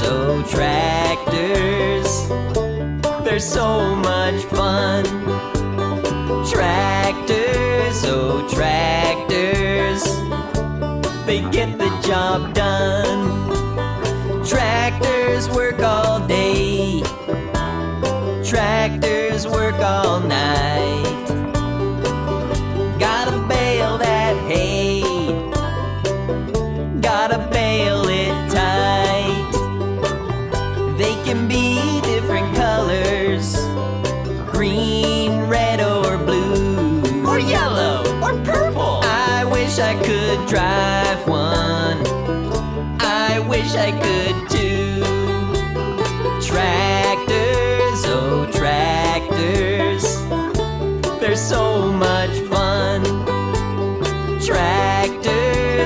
oh tractors, they're so much fun. Tractors, oh tractors, they get the job done. Tractors work all day, tractors work all night. Gotta bale that hay, gotta bale it tight. They can be different colors, green, red, or blue, or yellow, or purple. I wish I could drive one, I wish I could